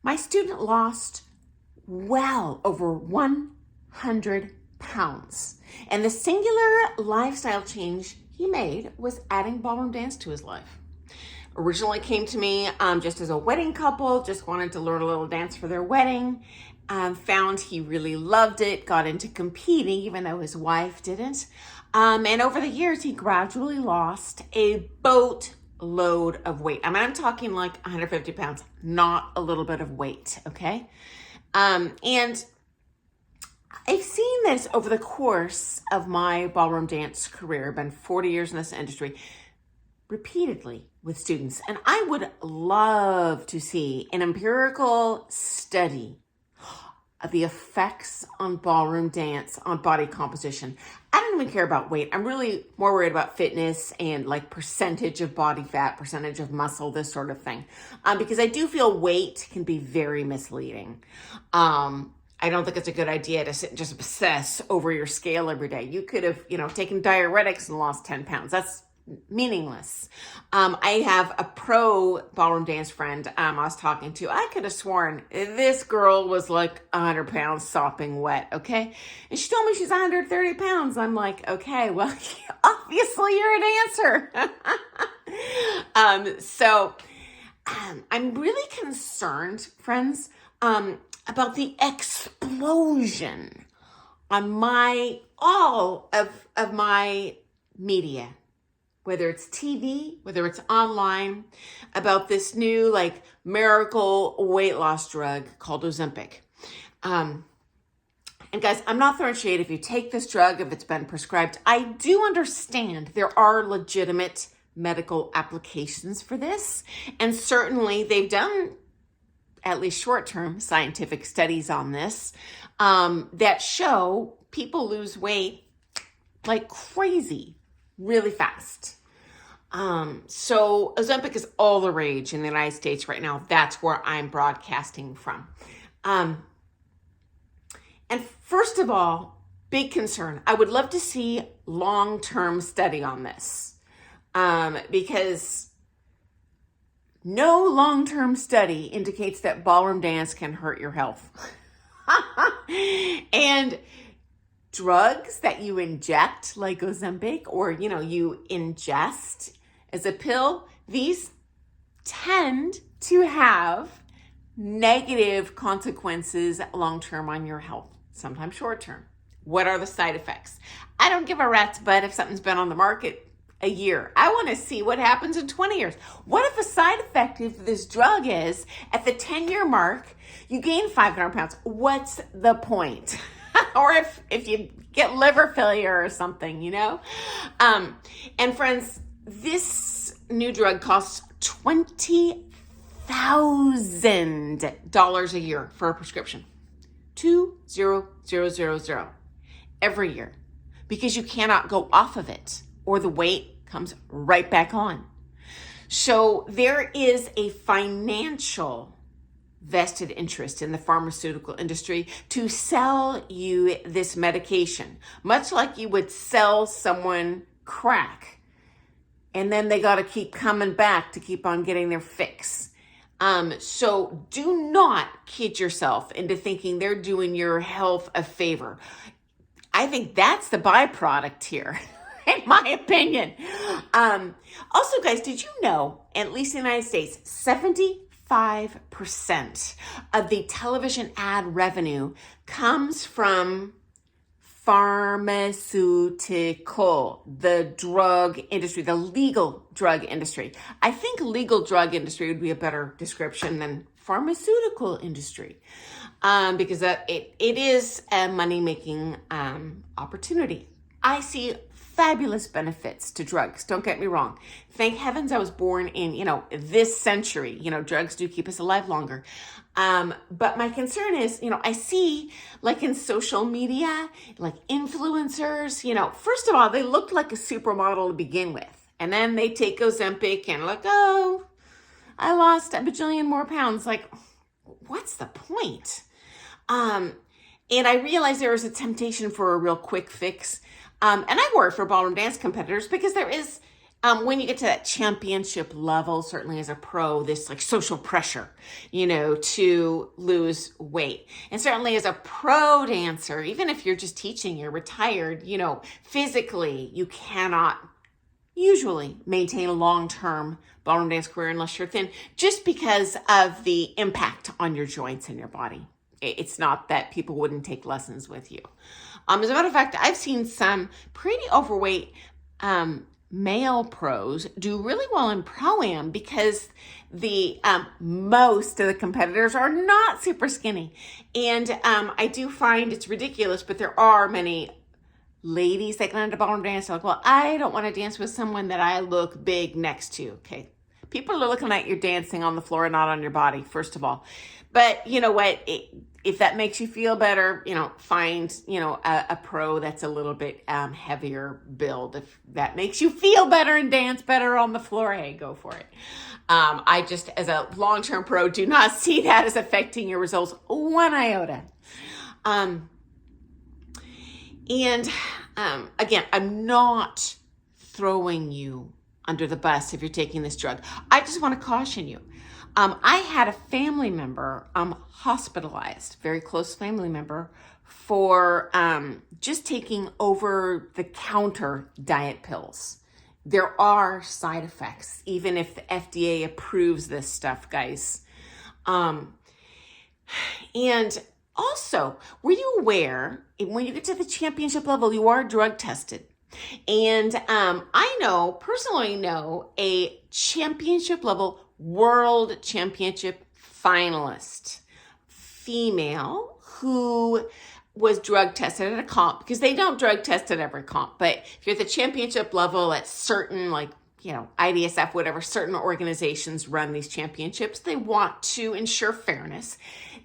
My student lost well over 100 pounds. And the singular lifestyle change he made was adding ballroom dance to his life. Originally came to me just as a wedding couple, just wanted to learn a little dance for their wedding. Found he really loved it, got into competing even though his wife didn't. And over the years, he gradually lost a boatload of weight. I mean, I'm talking like 150 pounds, not a little bit of weight, okay? And I've seen this over the course of my ballroom dance career, been 40 years in this industry, repeatedly with students. And I would love to see an empirical study of the effects on ballroom dance on body composition. I don't even care about weight. I'm really more worried about fitness and like percentage of body fat, percentage of muscle, this sort of thing. Because I do feel weight can be very misleading. I don't think it's a good idea to sit and just obsess over your scale every day. You could have, taken diuretics and lost 10 pounds. That's meaningless. I have a pro ballroom dance friend I was talking to. I could have sworn this girl was like 100 pounds sopping wet, okay? And she told me she's 130 pounds. I'm like, okay, well, obviously you're a dancer. I'm really concerned, friends, about the explosion on all of my media, whether it's TV, whether it's online, about this new like miracle weight loss drug called Ozempic. And guys, I'm not throwing shade if you take this drug, if it's been prescribed. I do understand there are legitimate medical applications for this. And certainly they've done at least short-term scientific studies on this that show people lose weight like crazy really fast. So Ozempic is all the rage in the United States right now. That's where I'm broadcasting from. And first of all, big concern. I would love to see long-term study on this because no long-term study indicates that ballroom dance can hurt your health. And drugs that you inject, like Ozempic, or you ingest as a pill, these tend to have negative consequences long-term on your health, sometimes short-term. What are the side effects? I don't give a rat's butt if something's been on the market a year. I want to see what happens in 20 years. What if a side effect of this drug is at the 10-year mark, you gain 500 pounds? What's the point? Or if you get liver failure or something, And friends, this new drug costs $20,000 a year for a prescription. 20,000 every year, because you cannot go off of it or the weight comes right back on. So there is a financial vested interest in the pharmaceutical industry to sell you this medication, much like you would sell someone crack. And then they got to keep coming back to keep on getting their fix. So do not kid yourself into thinking they're doing your health a favor. I think that's the byproduct here, in my opinion. Also, guys, did you know, at least in the United States, 75% of the television ad revenue comes from pharmaceutical, the drug industry, the legal drug industry. I think legal drug industry would be a better description than pharmaceutical industry, because it is a money-making opportunity. I see fabulous benefits to drugs. Don't get me wrong. Thank heavens I was born in, this century. Drugs do keep us alive longer. But my concern is, I see like in social media, like influencers, first of all, they look like a supermodel to begin with. And then they take Ozempic and like, oh, I lost a bajillion more pounds. Like, what's the point? And I realize there is a temptation for a real quick fix. And I work for ballroom dance competitors because there is When you get to that championship level, certainly as a pro, this like social pressure, to lose weight. And certainly as a pro dancer, even if you're just teaching, you're retired, physically, you cannot usually maintain a long-term ballroom dance career unless you're thin, just because of the impact on your joints and your body. It's not that people wouldn't take lessons with you. As a matter of fact, I've seen some pretty overweight male pros do really well in Pro-Am because the most of the competitors are not super skinny. And I do find it's ridiculous, but there are many ladies that get into ballroom dance. They're like, well, I don't want to dance with someone that I look big next to. Okay. People are looking at you dancing on the floor, not on your body, first of all. But you know what? If that makes you feel better, find, a pro that's a little bit heavier build. If that makes you feel better and dance better on the floor, hey, go for it. I just, as a long-term pro, do not see that as affecting your results one iota. Again, I'm not throwing you under the bus if you're taking this drug. I just want to caution you. I had a family member hospitalized, very close family member, for just taking over-the-counter diet pills. There are side effects, even if the FDA approves this stuff, guys. And also, were you aware, when you get to the championship level, you are drug tested? And I personally know a championship level world championship finalist, female, who was drug tested at a comp, because they don't drug test at every comp, but if you're at the championship level at certain, IDSF, whatever, certain organizations run these championships, they want to ensure fairness.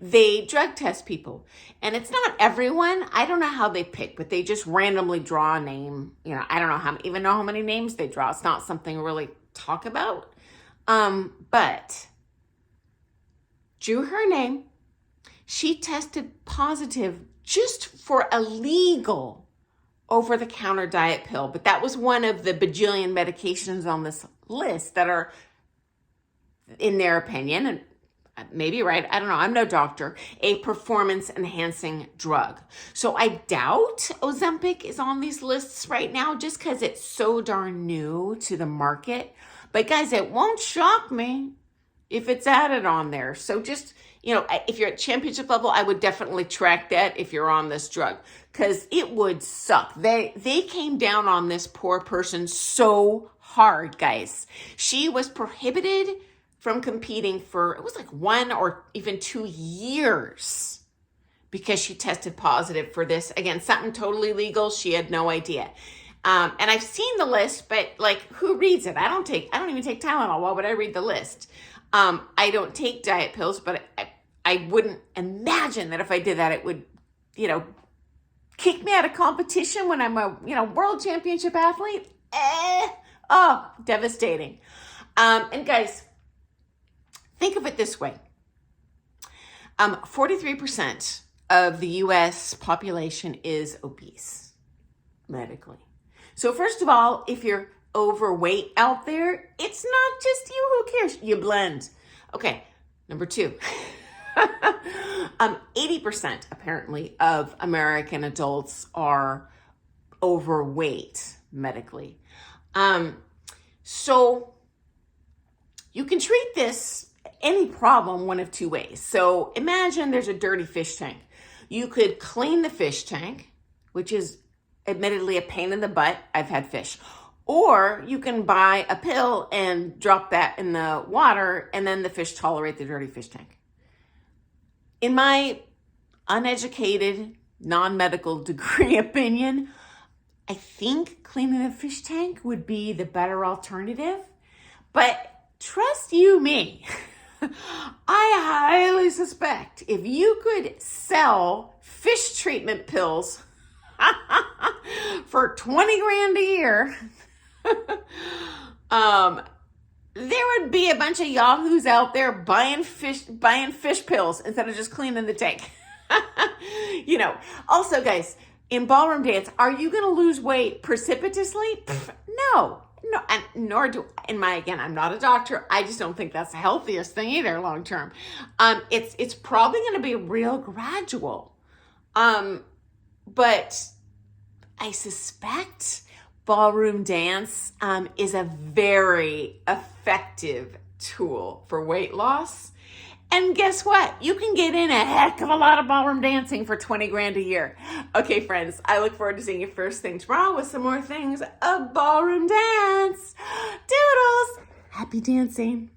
They drug test people. And it's not everyone. I don't know how they pick, but they just randomly draw a name. I don't know how many names they draw. It's not something we really talk about. But drew her name. She tested positive just for a legal over-the-counter diet pill. But that was one of the bajillion medications on this list that are, in their opinion, and maybe right, I don't know, I'm no doctor, a performance-enhancing drug. So I doubt Ozempic is on these lists right now just because it's so darn new to the market. But guys, it won't shock me if it's added on there. So just, if you're at championship level, I would definitely track that if you're on this drug, because it would suck. They came down on this poor person so hard, guys. She was prohibited from competing for, it was like 1 or even 2 years because she tested positive for this. Again, something totally legal. She had no idea. And I've seen the list, but who reads it? I don't even take Tylenol. Why would I read the list? I don't take diet pills, but I wouldn't imagine that if I did that, it would, kick me out of competition when I'm a, world championship athlete. Devastating. And guys, think of it this way. 43% of the U.S. population is obese medically. So first of all, if you're overweight out there, it's not just you. Who cares? You blend. Okay, number 2. 80% apparently of American adults are overweight medically. So you can treat any problem one of 2 ways. So imagine there's a dirty fish tank. You could clean the fish tank, which is admittedly a pain in the butt. I've had fish. Or you can buy a pill and drop that in the water, and then the fish tolerate the dirty fish tank. In my uneducated, non-medical degree opinion, I think cleaning the fish tank would be the better alternative. But trust you me, I highly suspect if you could sell fish treatment pills for 20 grand a year, there would be a bunch of yahoos out there buying fish pills instead of just cleaning the tank. Also guys, in ballroom dance, are you going to lose weight precipitously? No. No, and nor do, again, I'm not a doctor. I just don't think that's the healthiest thing either long term. It's probably going to be real gradual. But I suspect ballroom dance is a very effective tool for weight loss. And guess what? You can get in a heck of a lot of ballroom dancing for 20 grand a year. Okay, friends, I look forward to seeing you first thing tomorrow with some more things of ballroom dance. Doodles! Happy dancing.